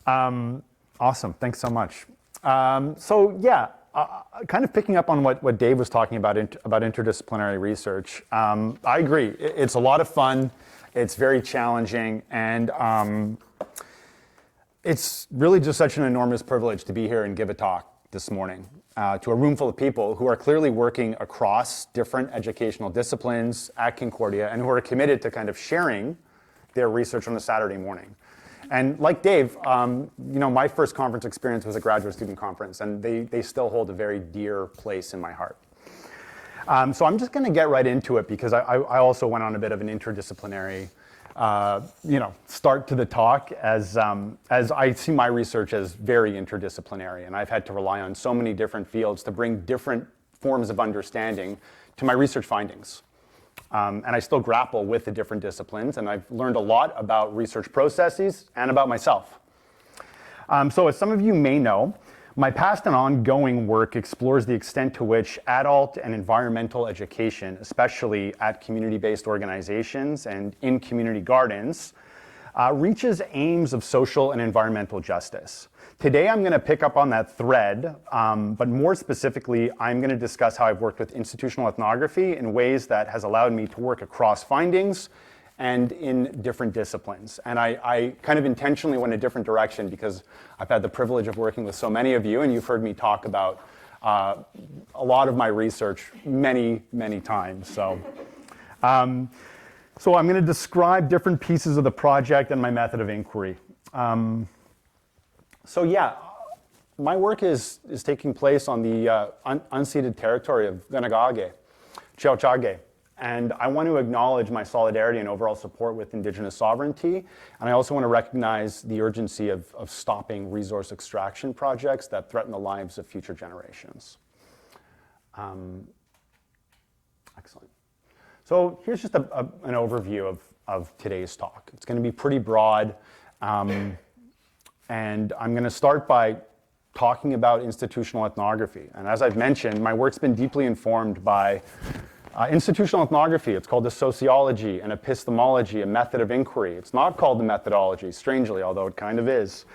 Awesome, thanks so much. Kind of picking up on what Dave was talking about interdisciplinary research, I agree. It's a lot of fun, it's very challenging, and it's really just such an enormous privilege to be here and give a talk this morning to a room full of people who are clearly working across different educational disciplines at Concordia and who are committed to kind of sharing their research on a Saturday morning. And like Dave, my first conference experience was a graduate student conference, and they still hold a very dear place in my heart. So I'm just going to get right into it because I also went on a bit of an interdisciplinary start to the talk as I see my research as very interdisciplinary, and I've had to rely on so many different fields to bring different forms of understanding to my research findings. And I still grapple with the different disciplines, and I've learned a lot about research processes and about myself. So as some of you may know, my past and ongoing work explores the extent to which adult and environmental education, especially at community-based organizations and in community gardens, reaches aims of social and environmental justice. Today I'm going to pick up on that thread, but more specifically, I'm going to discuss how I've worked with institutional ethnography in ways that has allowed me to work across findings and in different disciplines. And I kind of intentionally went a different direction because I've had the privilege of working with so many of you, and you've heard me talk about a lot of my research many, many times. So I'm going to describe different pieces of the project and my method of inquiry. My work is taking place on the unceded territory of Ganagage, Chauchage, and I want to acknowledge my solidarity and overall support with Indigenous sovereignty, and I also want to recognize the urgency of stopping resource extraction projects that threaten the lives of future generations. Excellent. So here's just an overview of today's talk. It's going to be pretty broad. And I'm going to start by talking about institutional ethnography. And as I've mentioned, my work's been deeply informed by institutional ethnography. It's called a sociology, an epistemology, a method of inquiry. It's not called the methodology, strangely, although it kind of is.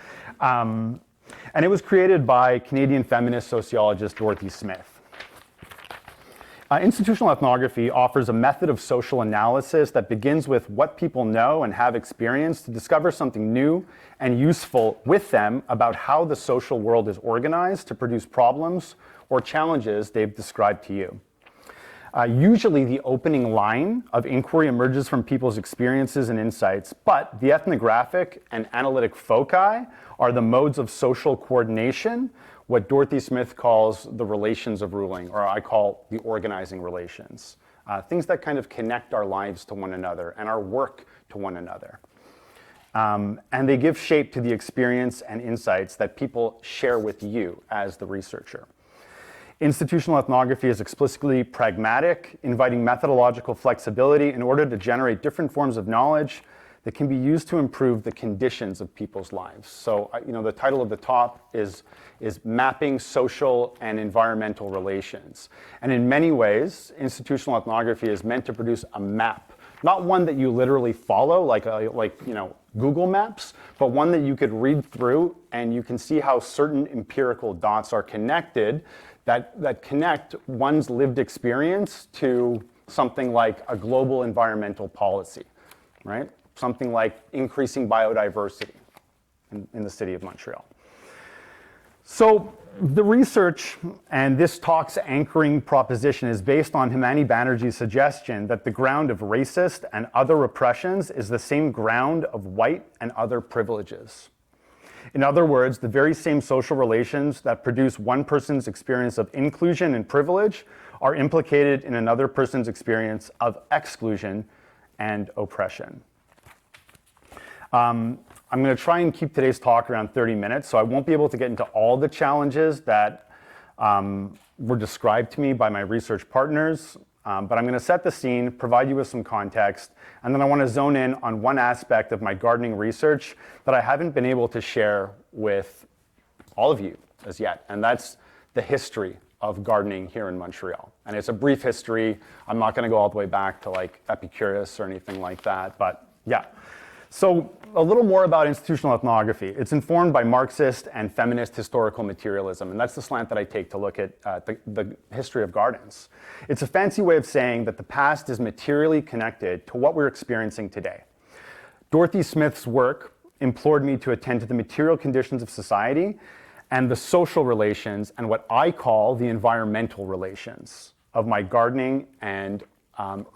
And it was created by Canadian feminist sociologist Dorothy Smith. Institutional ethnography offers a method of social analysis that begins with what people know and have experienced to discover something new and useful with them about how the social world is organized to produce problems or challenges they've described to you. Usually the opening line of inquiry emerges from people's experiences and insights, but the ethnographic and analytic foci are the modes of social coordination, what Dorothy Smith calls the relations of ruling, or I call the organizing relations. Things that kind of connect our lives to one another and our work to one another. And they give shape to the experience and insights that people share with you as the researcher. Institutional ethnography is explicitly pragmatic, inviting methodological flexibility in order to generate different forms of knowledge that can be used to improve the conditions of people's lives. So, the title of the talk is Mapping Social and Environmental Relations. And in many ways, institutional ethnography is meant to produce a map, not one that you literally follow, like Google Maps, but one that you could read through and you can see how certain empirical dots are connected that connect one's lived experience to something like a global environmental policy, right? Something like increasing biodiversity in the city of Montreal. So the research and this talk's anchoring proposition is based on Himani Banerjee's suggestion that the ground of racist and other repressions is the same ground of white and other privileges. In other words, the very same social relations that produce one person's experience of inclusion and privilege are implicated in another person's experience of exclusion and oppression. I'm going to try and keep today's talk around 30 minutes, so I won't be able to get into all the challenges that were described to me by my research partners, but I'm going to set the scene, provide you with some context, and then I want to zone in on one aspect of my gardening research that I haven't been able to share with all of you as yet, and that's the history of gardening here in Montreal. And it's a brief history. I'm not going to go all the way back to like Epicurus or anything like that, but yeah. So a little more about institutional ethnography. It's informed by Marxist and feminist historical materialism, and that's the slant that I take to look at the history of gardens. It's a fancy way of saying that the past is materially connected to what we're experiencing today. Dorothy Smith's work implored me to attend to the material conditions of society and the social relations and what I call the environmental relations of my gardening and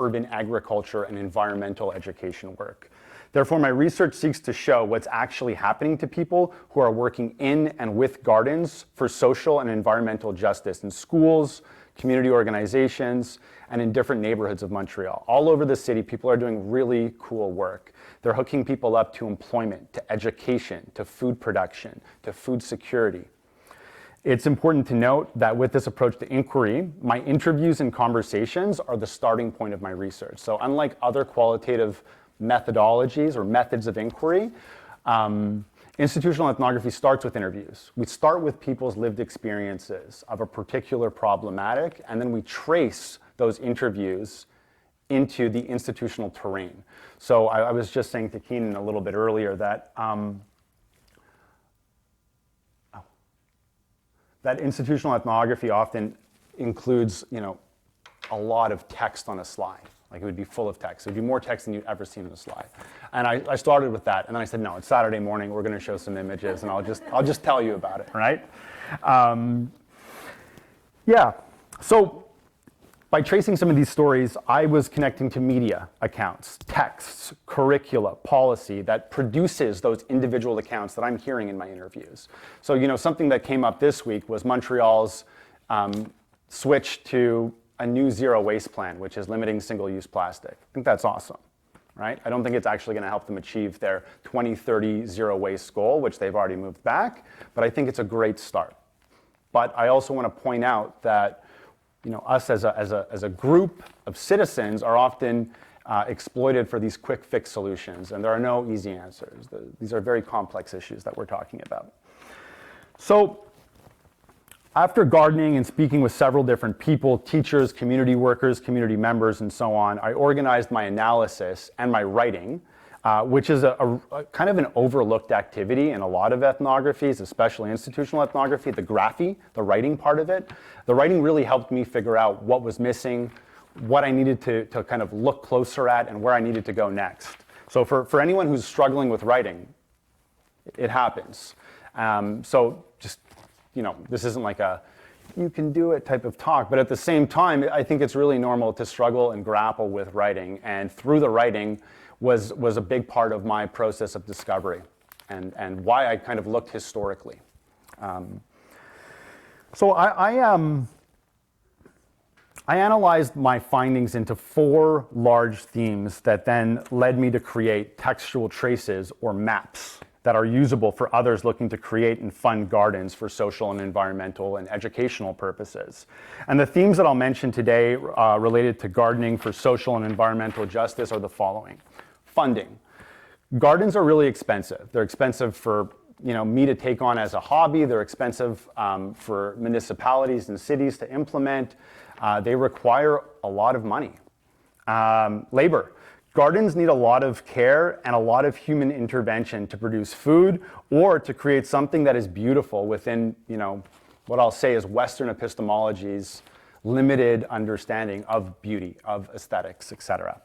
urban agriculture and environmental education work. Therefore, my research seeks to show what's actually happening to people who are working in and with gardens for social and environmental justice in schools, community organizations, and in different neighborhoods of Montreal. All over the city, people are doing really cool work. They're hooking people up to employment, to education, to food production, to food security. It's important to note that with this approach to inquiry, my interviews and conversations are the starting point of my research. So unlike other qualitative methodologies or methods of inquiry, institutional ethnography starts with interviews. We start with people's lived experiences of a particular problematic, and then we trace those interviews into the institutional terrain. So I was just saying to Keenan a little bit earlier that that institutional ethnography often includes, a lot of text on a slide. Like it would be full of text. It would be more text than you've ever seen on a slide. And I started with that, and then I said, no, it's Saturday morning. We're going to show some images, and I'll just tell you about it, right? Yeah. So by tracing some of these stories, I was connecting to media accounts, texts, curricula, policy that produces those individual accounts that I'm hearing in my interviews. So something that came up this week was Montreal's switch to a new zero waste plan, which is limiting single-use plastic. I think that's awesome, right? I don't think it's actually going to help them achieve their 2030 zero waste goal, which they've already moved back, but I think it's a great start. But I also want to point out that us as a group of citizens are often exploited for these quick fix solutions, and there are no easy answers. These are very complex issues that we're talking about. So after gardening and speaking with several different people, teachers, community workers, community members, and so on, I organized my analysis and my writing, which is a kind of an overlooked activity in a lot of ethnographies, especially institutional ethnography, the graphy, the writing part of it. The writing really helped me figure out what was missing, what I needed to kind of look closer at, and where I needed to go next. So for anyone who's struggling with writing, it happens. So just, this isn't like a you can do it type of talk, but at the same time, I think it's really normal to struggle and grapple with writing, and through the writing was a big part of my process of discovery and why I kind of looked historically. So I analyzed my findings into 4 large themes that then led me to create textual traces or maps that are usable for others looking to create and fund gardens for social and environmental and educational purposes. And the themes that I'll mention today related to gardening for social and environmental justice are the following. Funding. Gardens are really expensive. They're expensive for me to take on as a hobby. They're expensive for municipalities and cities to implement. They require a lot of money. Labor. Gardens need a lot of care and a lot of human intervention to produce food or to create something that is beautiful within, what I'll say is Western epistemology's limited understanding of beauty, of aesthetics, etc.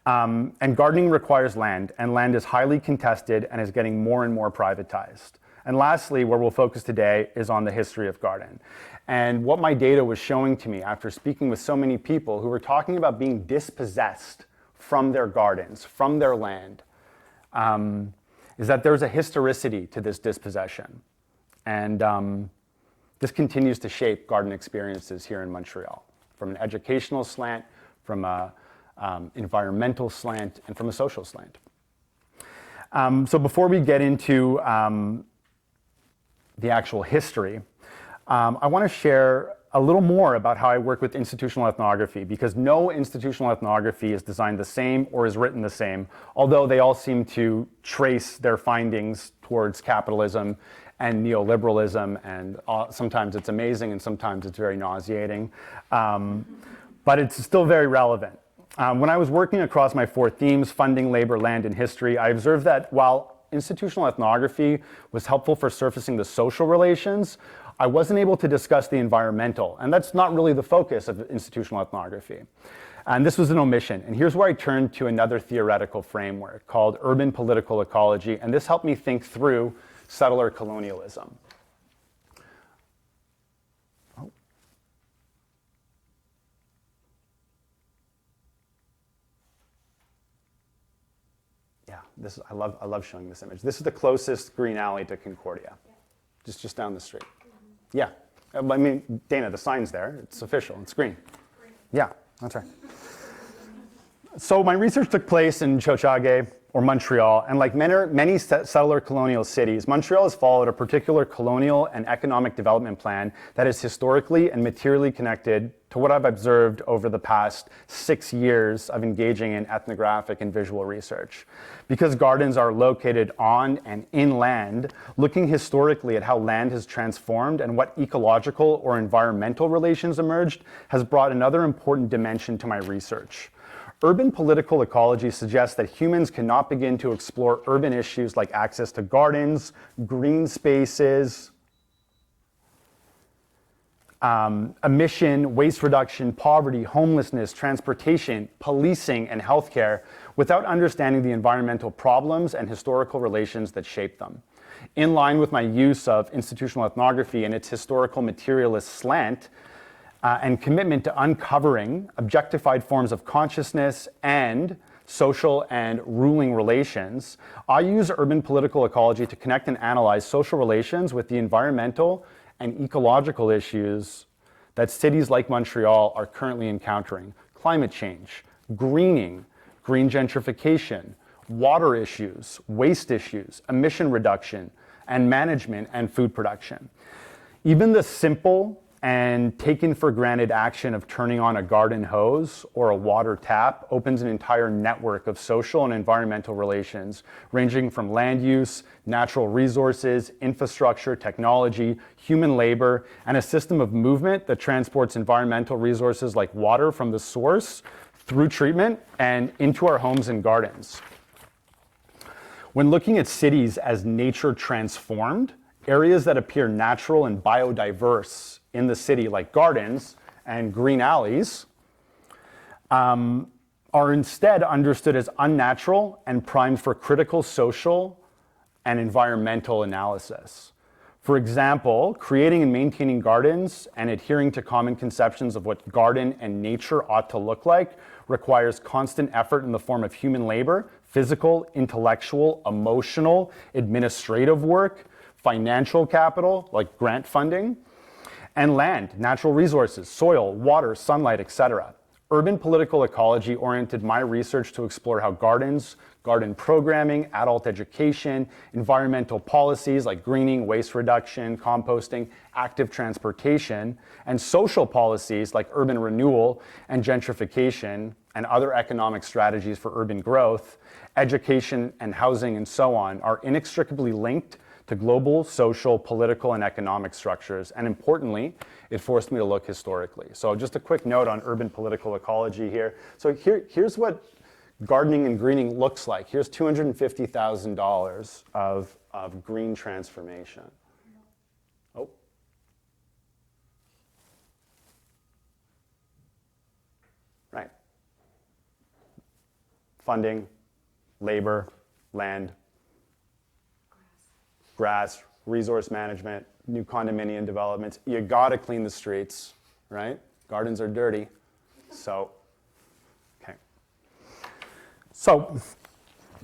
And gardening requires land, and land is highly contested and is getting more and more privatized. And lastly, where we'll focus today is on the history of garden. And what my data was showing to me after speaking with so many people who were talking about being dispossessed from their gardens, from their land, is that there's a historicity to this dispossession. And this continues to shape garden experiences here in Montreal, from an educational slant, from a environmental slant, and from a social slant. So before we get into the actual history, I want to share a little more about how I work with institutional ethnography, because no institutional ethnography is designed the same or is written the same, although they all seem to trace their findings towards capitalism and neoliberalism, and sometimes it's amazing and sometimes it's very nauseating, but it's still very relevant. When I was working across my 4 themes, funding, labor, land, and history, I observed that while institutional ethnography was helpful for surfacing the social relations, I wasn't able to discuss the environmental, and that's not really the focus of institutional ethnography. And this was an omission, and here's where I turned to another theoretical framework called urban political ecology, and this helped me think through settler colonialism. I love showing this image. This is the closest green alley to Concordia, just down the street. Yeah, I mean, Dana, the sign's there. It's official. It's green. Yeah, that's right. So my research took place in Tiohtià:ke, or Montreal, and like many settler colonial cities, Montreal has followed a particular colonial and economic development plan that is historically and materially connected to what I've observed over the past 6 years of engaging in ethnographic and visual research. Because gardens are located on and inland, looking historically at how land has transformed and what ecological or environmental relations emerged has brought another important dimension to my research. Urban political ecology suggests that humans cannot begin to explore urban issues like access to gardens, green spaces, emission, waste reduction, poverty, homelessness, transportation, policing, and healthcare without understanding the environmental problems and historical relations that shape them. In line with my use of institutional ethnography and its historical materialist slant, and commitment to uncovering objectified forms of consciousness and social and ruling relations, I use urban political ecology to connect and analyze social relations with the environmental and ecological issues that cities like Montreal are currently encountering: climate change, greening, green gentrification, water issues, waste issues, emission reduction, and management and food production. Even the simple and taken for granted action of turning on a garden hose or a water tap opens an entire network of social and environmental relations, ranging from land use, natural resources, infrastructure, technology, human labor, and a system of movement that transports environmental resources like water from the source through treatment and into our homes and gardens. When looking at cities as nature transformed, areas that appear natural and biodiverse in the city, like gardens and green alleys, are instead understood as unnatural and primed for critical social and environmental analysis. For example, creating and maintaining gardens and adhering to common conceptions of what garden and nature ought to look like requires constant effort in the form of human labor, physical, intellectual, emotional, administrative work, financial capital, like grant funding, and land, natural resources, soil, water, sunlight, etc. Urban political ecology oriented my research to explore how gardens, garden programming, adult education, environmental policies like greening, waste reduction, composting, active transportation, and social policies like urban renewal and gentrification and other economic strategies for urban growth, education and housing and so on are inextricably linked to global, social, political, and economic structures. And importantly, it forced me to look historically. So just a quick note on urban political ecology here. So here's what gardening and greening looks like. Here's $250,000 of green transformation. Oh. Right. Funding, labor, land, grass, resource management, new condominium developments. You gotta clean the streets, right? Gardens are dirty. So, okay. So,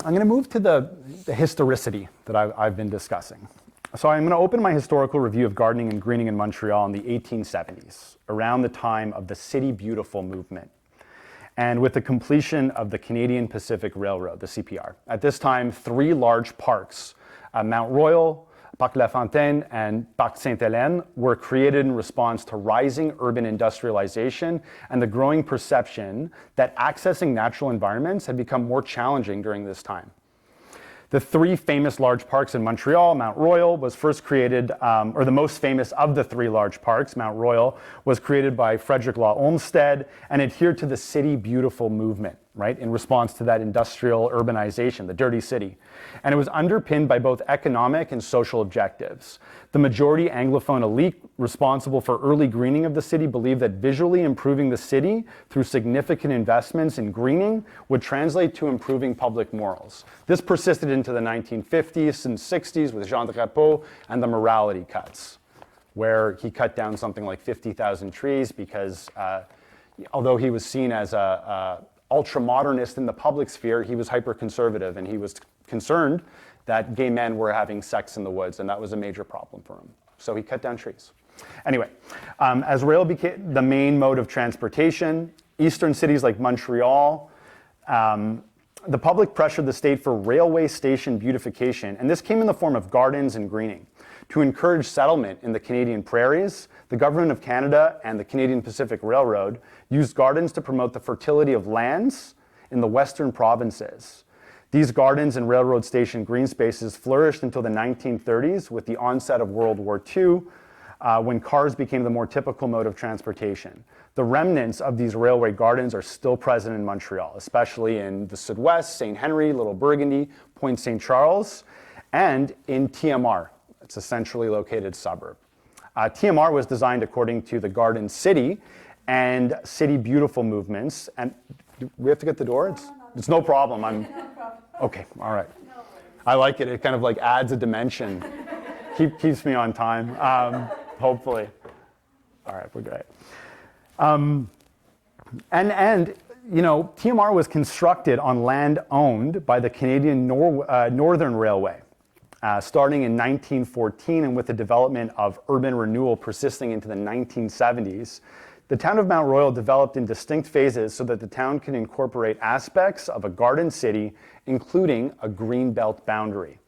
I'm gonna move to the historicity that I've been discussing. So I'm gonna open my historical review of gardening and greening in Montreal in the 1870s, around the time of the City Beautiful movement, and with the completion of the Canadian Pacific Railroad, the CPR. At this time, 3 large parks, Mount Royal, Parc La Fontaine, and Parc Sainte-Hélène were created in response to rising urban industrialization and the growing perception that accessing natural environments had become more challenging during this time. The three famous large parks in Montreal, Mount Royal was first created, or the most famous of the three large parks, Mount Royal, was created by Frederick Law Olmsted and adhered to the City Beautiful movement, right, in response to that industrial urbanization, the dirty city. And it was underpinned by both economic and social objectives. The majority Anglophone elite responsible for early greening of the city believed that visually improving the city through significant investments in greening would translate to improving public morals. This persisted into the 1950s and 60s with Jean Drapeau and the morality cuts, where he cut down something like 50,000 trees because although he was seen as a ultra-modernist in the public sphere, he was hyper-conservative, and he was concerned that gay men were having sex in the woods, and that was a major problem for him. So he cut down trees. Anyway, as rail became the main mode of transportation, eastern cities like Montreal, the public pressured the state for railway station beautification, and this came in the form of gardens and greening. To encourage settlement in the Canadian prairies, the Government of Canada and the Canadian Pacific Railroad used gardens to promote the fertility of lands in the western provinces. These gardens and railroad station green spaces flourished until the 1930s with the onset of World War II, when cars became the more typical mode of transportation. The remnants of these railway gardens are still present in Montreal, especially in the Sud-West, St. Henry, Little Burgundy, Point St. Charles, and in TMR. It's a centrally located suburb. TMR was designed according to the Garden City and City Beautiful movements. And do we have to get the door? It's no problem. Okay, all right. I like it. It kind of like adds a dimension. Keeps me on time, hopefully. All right, we're great. And you know, TMR was constructed on land owned by the Canadian Northern Railway. Starting in 1914 and with the development of urban renewal persisting into the 1970s, the town of Mount Royal developed in distinct phases so that the town can incorporate aspects of a garden city, including a green belt boundary.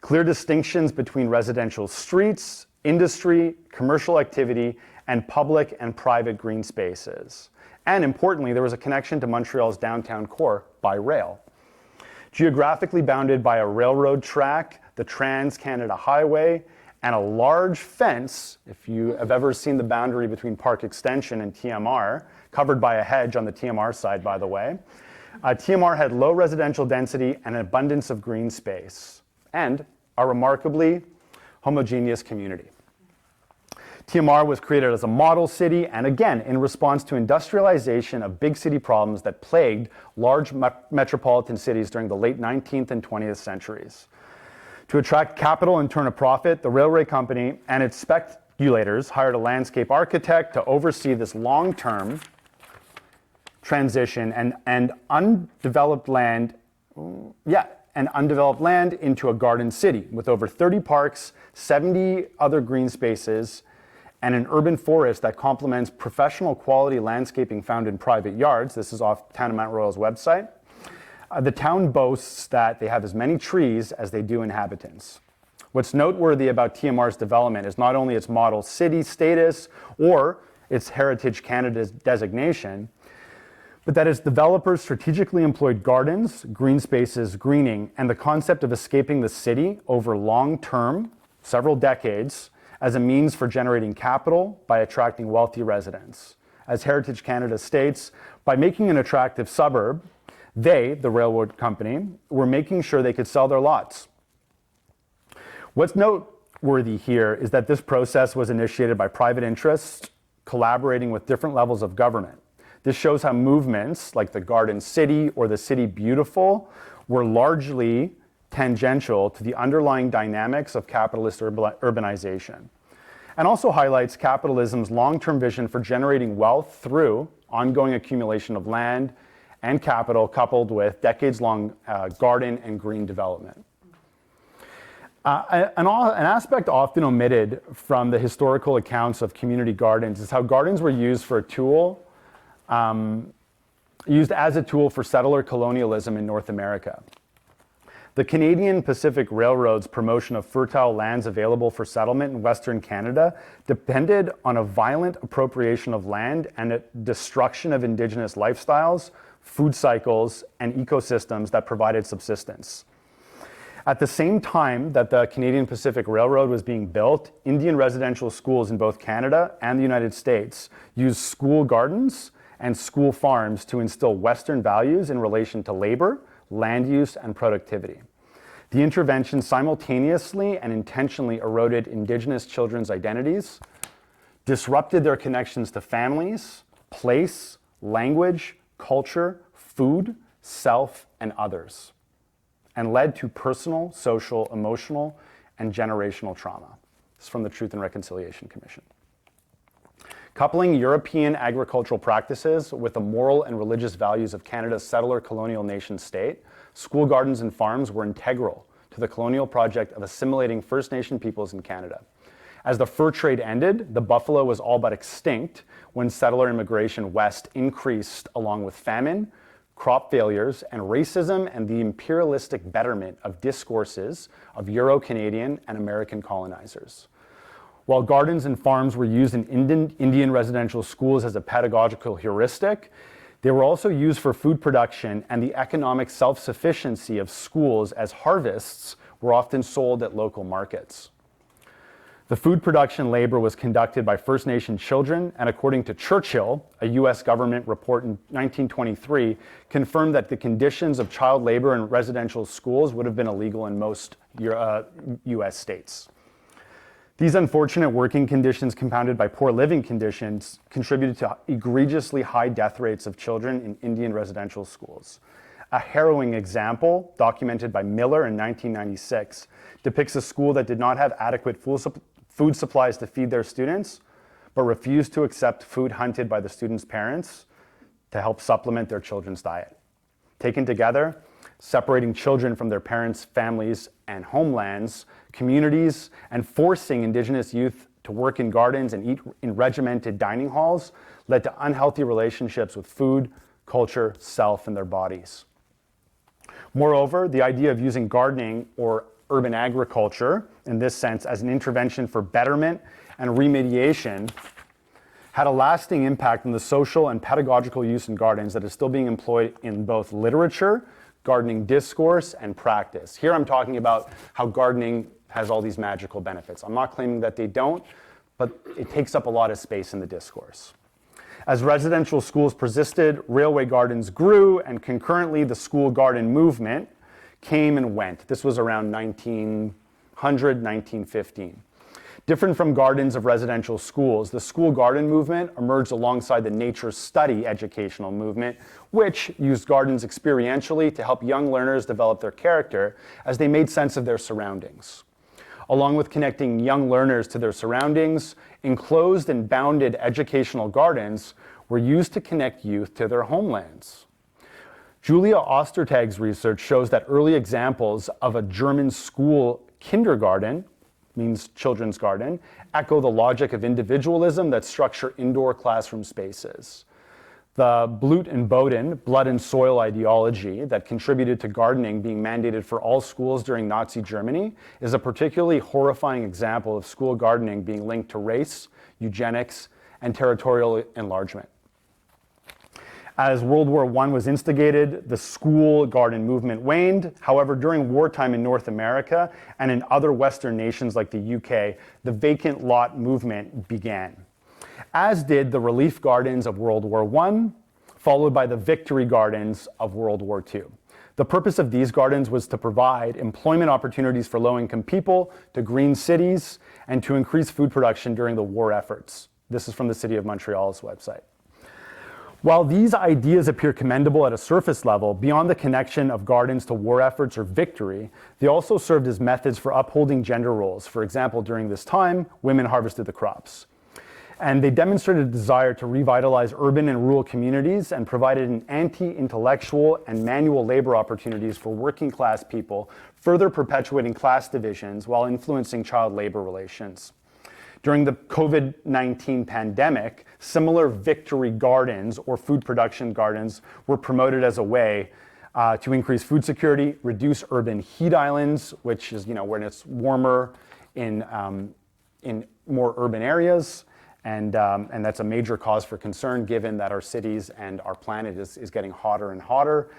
Clear distinctions between residential streets, industry, commercial activity, and public and private green spaces. And importantly, there was a connection to Montreal's downtown core by rail. Geographically bounded by a railroad track, the Trans-Canada Highway, and a large fence, if you have ever seen the boundary between Park Extension and TMR, covered by a hedge on the TMR side, by the way, TMR had low residential density and an abundance of green space, and a remarkably homogeneous community. TMR was created as a model city, and again, in response to industrialization of big city problems that plagued large metropolitan cities during the late 19th and 20th centuries. To attract capital and turn a profit, the railway company and its speculators hired a landscape architect to oversee this long-term transition and undeveloped land into a garden city with over 30 parks, 70 other green spaces, and an urban forest that complements professional quality landscaping found in private yards. This is off Town of Mount Royal's website. The town boasts that they have as many trees as they do inhabitants. What's noteworthy about TMR's development is not only its model city status or its Heritage Canada designation, but that its developers strategically employed gardens, green spaces, greening, and the concept of escaping the city over long-term, several decades, as a means for generating capital by attracting wealthy residents. As Heritage Canada states, by making an attractive suburb, they, the railroad company, were making sure they could sell their lots. What's noteworthy here is that this process was initiated by private interests collaborating with different levels of government. This shows how movements like the Garden City or the City Beautiful were largely tangential to the underlying dynamics of capitalist urbanization, and also highlights capitalism's long-term vision for generating wealth through ongoing accumulation of land and capital coupled with decades-long garden and green development. An aspect often omitted from the historical accounts of community gardens is how gardens were used as a tool for settler colonialism in North America. The Canadian Pacific Railroad's promotion of fertile lands available for settlement in Western Canada depended on a violent appropriation of land and a destruction of Indigenous lifestyles, food cycles, and ecosystems that provided subsistence. At the same time that the Canadian Pacific Railroad was being built, Indian residential schools in both Canada and the United States used school gardens and school farms to instill Western values in relation to labor, land use, and productivity. The intervention simultaneously and intentionally eroded Indigenous children's identities, disrupted their connections to families, place, language, culture, food, self, and others, and led to personal, social, emotional, and generational trauma. This is from the Truth and Reconciliation Commission. Coupling European agricultural practices with the moral and religious values of Canada's settler colonial nation state, school gardens and farms were integral to the colonial project of assimilating First Nation peoples in Canada. As the fur trade ended, the buffalo was all but extinct when settler immigration west increased along with famine, crop failures, and racism and the imperialistic betterment of discourses of Euro-Canadian and American colonizers. While gardens and farms were used in Indian residential schools as a pedagogical heuristic, they were also used for food production, and the economic self-sufficiency of schools as harvests were often sold at local markets. The food production labor was conducted by First Nation children, and according to Churchill, a US government report in 1923 confirmed that the conditions of child labor in residential schools would have been illegal in most US states. These unfortunate working conditions, compounded by poor living conditions, contributed to egregiously high death rates of children in Indian residential schools. A harrowing example, documented by Miller in 1996, depicts a school that did not have adequate food supplies to feed their students, but refused to accept food hunted by the students' parents to help supplement their children's diet. Taken together, separating children from their parents' families and homelands, communities, and forcing Indigenous youth to work in gardens and eat in regimented dining halls led to unhealthy relationships with food, culture, self, and their bodies. Moreover, the idea of using gardening or urban agriculture, in this sense, as an intervention for betterment and remediation had a lasting impact on the social and pedagogical use in gardens that is still being employed in both literature, gardening discourse, and practice. Here I'm talking about how gardening has all these magical benefits. I'm not claiming that they don't, but it takes up a lot of space in the discourse. As residential schools persisted, railway gardens grew, and concurrently the school garden movement came and went. This was around 1900, 1915. Different from gardens of residential schools, the school garden movement emerged alongside the nature study educational movement, which used gardens experientially to help young learners develop their character as they made sense of their surroundings. Along with connecting young learners to their surroundings, enclosed and bounded educational gardens were used to connect youth to their homelands. Julia Ostertag's research shows that early examples of a German school kindergarten, means children's garden, echo the logic of individualism that structure indoor classroom spaces. The Blut and Boden, blood and soil ideology that contributed to gardening being mandated for all schools during Nazi Germany is a particularly horrifying example of school gardening being linked to race, eugenics, and territorial enlargement. As World War I was instigated, the school garden movement waned. However, during wartime in North America and in other Western nations like the UK, the vacant lot movement began, as did the relief gardens of World War I, followed by the victory gardens of World War II. The purpose of these gardens was to provide employment opportunities for low-income people, to green cities, and to increase food production during the war efforts. This is from the City of Montreal's website. While these ideas appear commendable at a surface level, beyond the connection of gardens to war efforts or victory, they also served as methods for upholding gender roles. For example, during this time, women harvested the crops. And they demonstrated a desire to revitalize urban and rural communities and provided an anti-intellectual and manual labor opportunities for working class people, further perpetuating class divisions while influencing child labor relations. During the COVID-19 pandemic, similar victory gardens or food production gardens were promoted as a way to increase food security, reduce urban heat islands, which is when it's warmer in more urban areas, and that's a major cause for concern given that our cities and our planet is getting hotter and hotter,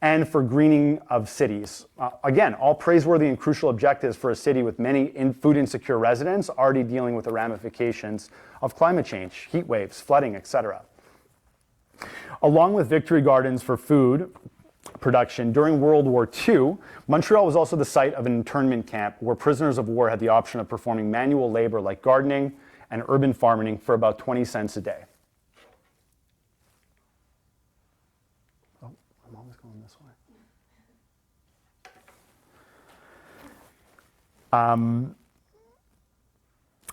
and for greening of cities. Again, all praiseworthy and crucial objectives for a city with many food insecure residents already dealing with the ramifications of climate change, heat waves, flooding, etc. Along with victory gardens for food production, during World War II, Montreal was also the site of an internment camp where prisoners of war had the option of performing manual labor like gardening and urban farming for about 20 cents a day. Oh, I'm always going this way.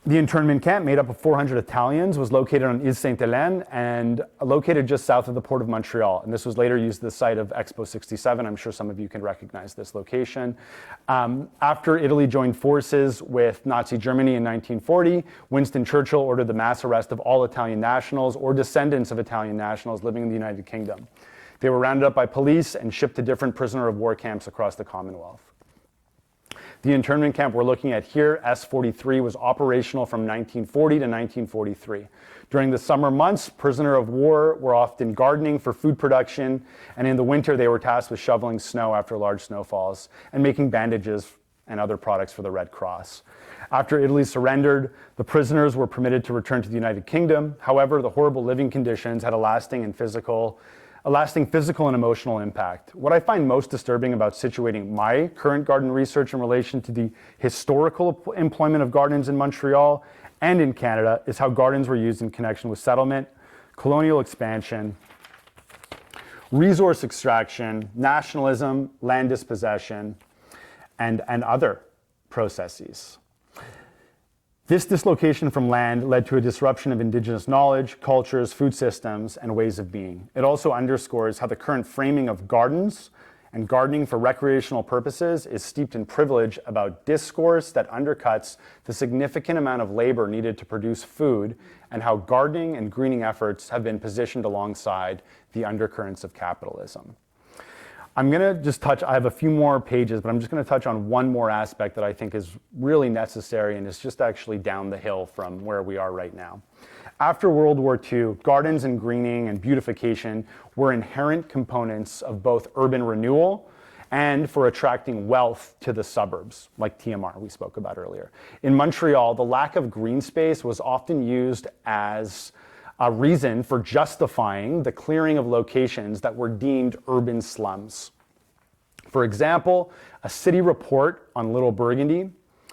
The internment camp, made up of 400 Italians, was located on Ile Sainte-Hélène and located just south of the port of Montreal. And this was later used as the site of Expo 67. I'm sure some of you can recognize this location. After Italy joined forces with Nazi Germany in 1940, Winston Churchill ordered the mass arrest of all Italian nationals or descendants of Italian nationals living in the United Kingdom. They were rounded up by police and shipped to different prisoner of war camps across the Commonwealth. The internment camp we're looking at here, S43, was operational from 1940 to 1943. During the summer months, prisoner of war were often gardening for food production, and in the winter they were tasked with shoveling snow after large snowfalls and making bandages and other products for the Red Cross. After Italy surrendered, the prisoners were permitted to return to the United Kingdom. However, the horrible living conditions had a lasting physical and emotional impact. What I find most disturbing about situating my current garden research in relation to the historical employment of gardens in Montreal and in Canada is how gardens were used in connection with settlement, colonial expansion, resource extraction, nationalism, land dispossession, and other processes. This dislocation from land led to a disruption of indigenous knowledge, cultures, food systems, and ways of being. It also underscores how the current framing of gardens and gardening for recreational purposes is steeped in privilege about discourse that undercuts the significant amount of labor needed to produce food, and how gardening and greening efforts have been positioned alongside the undercurrents of capitalism. I'm going to just touch, I have a few more pages, but I'm just going to touch on one more aspect that I think is really necessary and is just actually down the hill from where we are right now. After World War II, gardens and greening and beautification were inherent components of both urban renewal and for attracting wealth to the suburbs, like TMR we spoke about earlier. In Montreal, the lack of green space was often used as a reason for justifying the clearing of locations that were deemed urban slums. For example, a city report on Little Burgundy,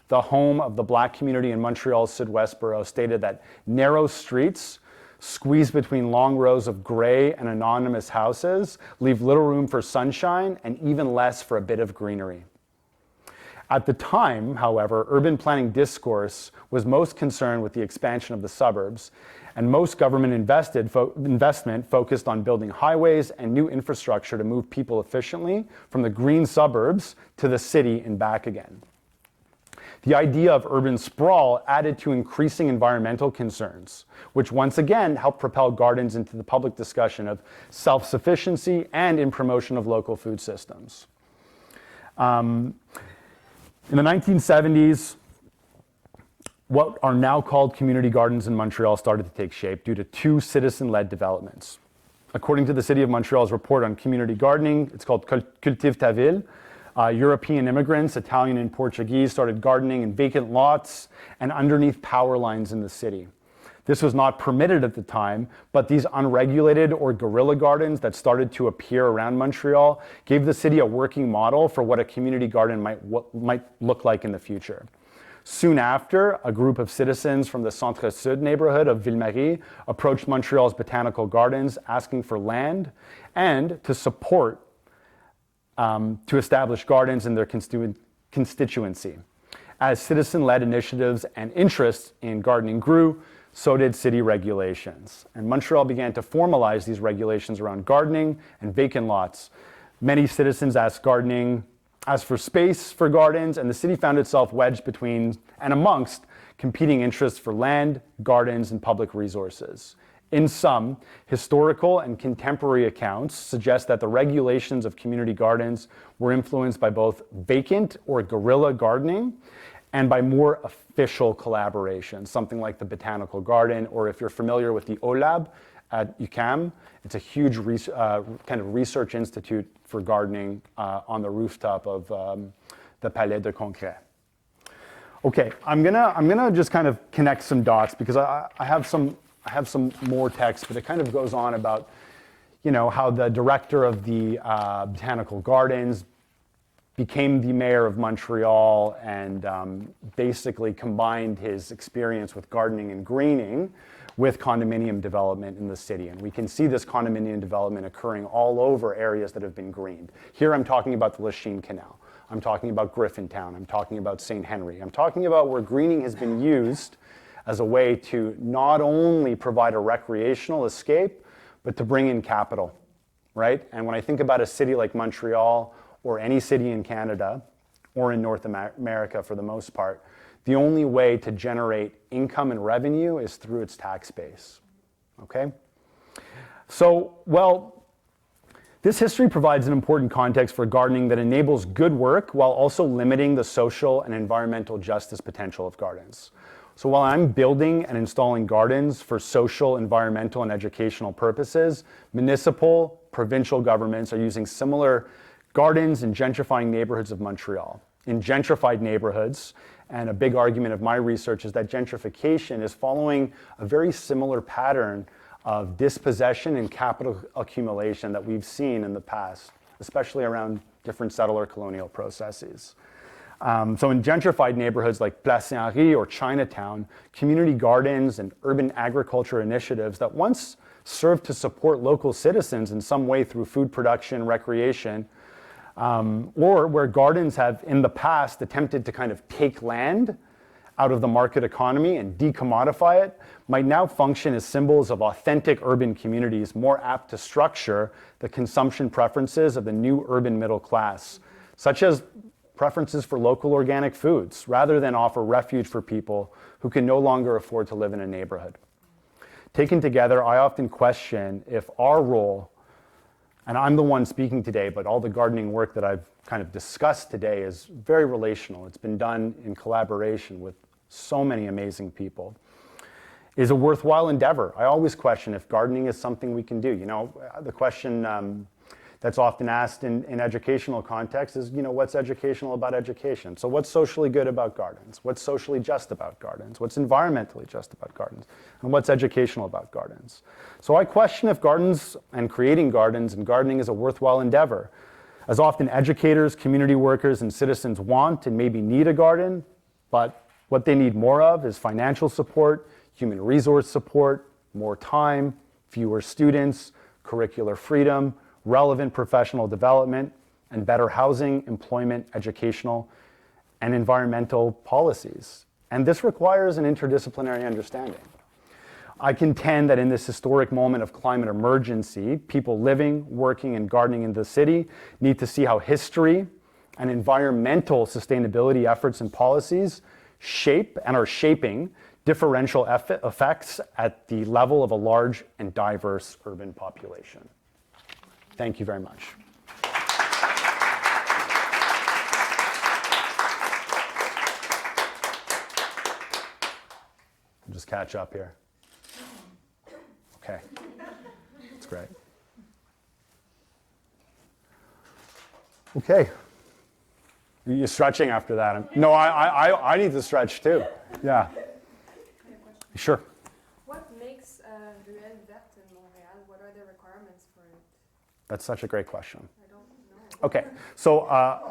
the home of the Black community in Montreal's Sud-West borough, stated that narrow streets squeezed between long rows of gray and anonymous houses leave little room for sunshine and even less for a bit of greenery. At the time, however, urban planning discourse was most concerned with the expansion of the suburbs, and most government investment focused on building highways and new infrastructure to move people efficiently from the green suburbs to the city and back again. The idea of urban sprawl added to increasing environmental concerns, which once again helped propel gardens into the public discussion of self-sufficiency and in promotion of local food systems. In the 1970s, what are now called community gardens in Montreal started to take shape due to two citizen-led developments. According to the City of Montreal's report on community gardening, it's called Cultive ta ville. European immigrants, Italian and Portuguese, started gardening in vacant lots and underneath power lines in the city. This was not permitted at the time, but these unregulated or guerrilla gardens that started to appear around Montreal gave the city a working model for what a community garden might look like in the future. Soon after, a group of citizens from the Centre-Sud neighborhood of Ville-Marie approached Montreal's botanical gardens asking for land and to support to establish gardens in their constituency. As citizen-led initiatives and interests in gardening grew, so did city regulations. And Montreal began to formalize these regulations around gardening and vacant lots. Many citizens asked for space for gardens, and the city found itself wedged between and amongst competing interests for land, gardens, and public resources. In sum, historical and contemporary accounts suggest that the regulations of community gardens were influenced by both vacant or guerrilla gardening and by more official collaboration, something like the Botanical Garden, or if you're familiar with the OLAB, at UQAM. It's a huge kind of research institute for gardening on the rooftop of the Palais de Congrès. Okay, I'm gonna just kind of connect some dots because I have some more text, but it kind of goes on about, how the director of the Botanical Gardens became the mayor of Montreal and basically combined his experience with gardening and greening with condominium development in the city. And we can see this condominium development occurring all over areas that have been greened. Here I'm talking about the Lachine Canal. I'm talking about Griffintown. I'm talking about St. Henry. I'm talking about where greening has been used as a way to not only provide a recreational escape, but to bring in capital, right? And when I think about a city like Montreal, or any city in Canada, or in North America for the most part, the only way to generate income and revenue is through its tax base, okay? So, well, this history provides an important context for gardening that enables good work while also limiting the social and environmental justice potential of gardens. So while I'm building and installing gardens for social, environmental, and educational purposes, municipal, provincial governments are using similar gardens in gentrifying neighborhoods of Montreal. In gentrified neighborhoods, and a big argument of my research is that gentrification is following a very similar pattern of dispossession and capital accumulation that we've seen in the past, especially around different settler colonial processes. So in gentrified neighborhoods like Place Saint-Henri or Chinatown, community gardens and urban agriculture initiatives that once served to support local citizens in some way through food production, recreation, or where gardens have in the past attempted to kind of take land out of the market economy and decommodify it, might now function as symbols of authentic urban communities more apt to structure the consumption preferences of the new urban middle class, such as preferences for local organic foods, rather than offer refuge for people who can no longer afford to live in a neighborhood. Taken together, I often question if our role, and I'm the one speaking today, but all the gardening work that I've kind of discussed today is very relational. It's been done in collaboration with so many amazing people, is a worthwhile endeavor. I always question if gardening is something we can do. The question that's often asked in educational context is, what's educational about education? So what's socially good about gardens? What's socially just about gardens? What's environmentally just about gardens? And what's educational about gardens? So I question if gardens and creating gardens and gardening is a worthwhile endeavor. As often educators, community workers, and citizens want and maybe need a garden, but what they need more of is financial support, human resource support, more time, fewer students, curricular freedom, relevant professional development, and better housing, employment, educational, and environmental policies. And this requires an interdisciplinary understanding. I contend that in this historic moment of climate emergency, people living, working, and gardening in the city need to see how history and environmental sustainability efforts and policies shape and are shaping differential effects at the level of a large and diverse urban population. Thank you very much. I'll just catch up here. Okay, that's great. Okay, you're stretching after that. No, I need to stretch too. Yeah. Sure. What makes Ruelle Verte in Montréal? What are the requirements for it? That's such a great question. I don't know. Okay, so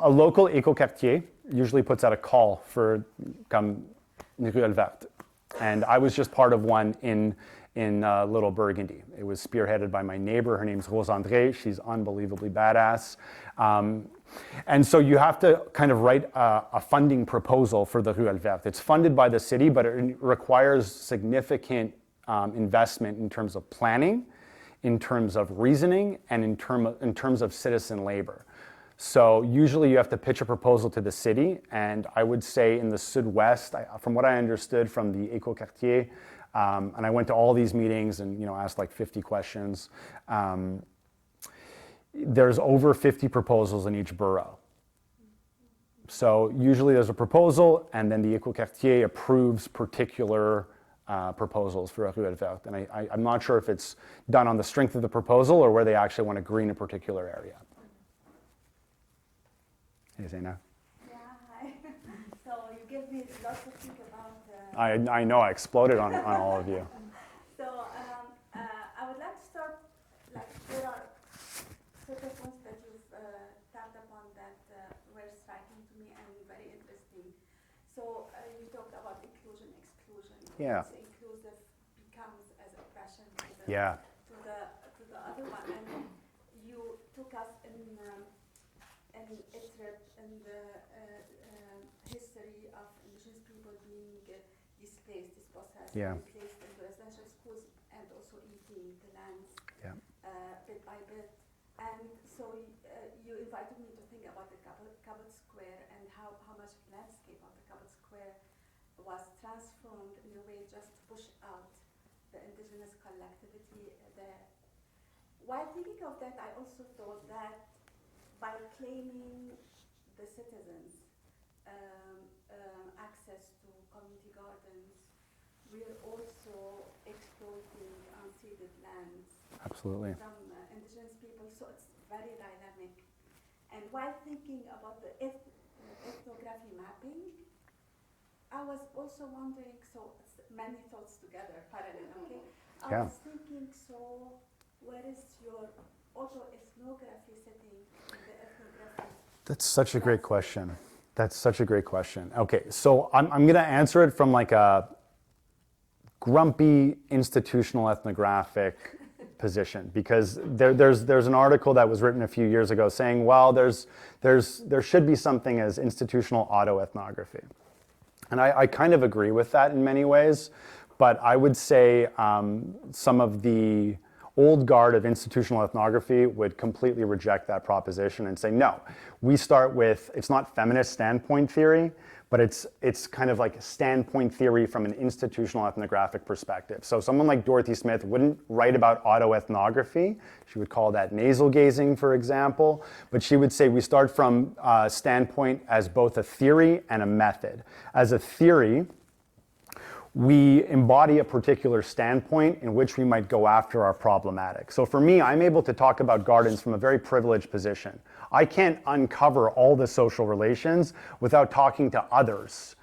a local écoquartier usually puts out a call for comme Ruelle Verte, and I was just part of one in Little Burgundy. It was spearheaded by my neighbor. Her name's Rose André. She's unbelievably badass. And so you have to kind of write a funding proposal for the Ruelle Verte. It's funded by the city, but it requires significant investment in terms of planning, in terms of reasoning, and in terms of citizen labor. So usually you have to pitch a proposal to the city, and I would say in the Sud-West, from what I understood from the écoquartier, and I went to all these meetings and asked like 50 questions. There's over 50 proposals in each borough. So usually there's a proposal, and then the écoquartier approves particular proposals for a Ruelle Verte. And I'm not sure if it's done on the strength of the proposal or where they actually want to green a particular area. Hey, Zaina. Yeah, hi. So you gave me lots to think about. I know, I exploded on all of you. So I would like to start, like there are certain points that you've tapped upon that were striking to me and very interesting. So you talked about inclusion, exclusion. Yeah. It's inclusive becomes as oppression to the, Yeah. to the other one. And you took us in a trip in the history of indigenous people being displaced, dispossessed, Yeah. placed into residential schools, and also eating the lands Yeah. Bit by bit. And so you invited me to think about the Cabot Square and how much landscape of the Cabot Square was transformed in a way just to push out the indigenous collectivity there. While thinking of that, I also thought that by claiming the citizens' access to community gardens, we're also exploiting unceded lands Absolutely. from indigenous people, so it's very dynamic. And while thinking about the ethnography mapping, I was also wondering, so it's many thoughts together, parallel, okay? I was thinking, so where is your auto-ethnography sitting in the ethnography? That's such a great question. That's such a great question. Okay, so I'm going to answer it from like a grumpy institutional ethnographic position, because there's an article that was written a few years ago saying, well, there should be something as institutional autoethnography. And I kind of agree with that in many ways, but I would say some of the old guard of institutional ethnography would completely reject that proposition and say, no, we start with, it's not feminist standpoint theory, but it's kind of like standpoint theory from an institutional ethnographic perspective. So someone like Dorothy Smith wouldn't write about autoethnography. She would call that nasal gazing, for example. But she would say we start from standpoint as both a theory and a method. As a theory, we embody a particular standpoint in which we might go after our problematic. So for me, I'm able to talk about gardens from a very privileged position. I can't uncover all the social relations without talking to others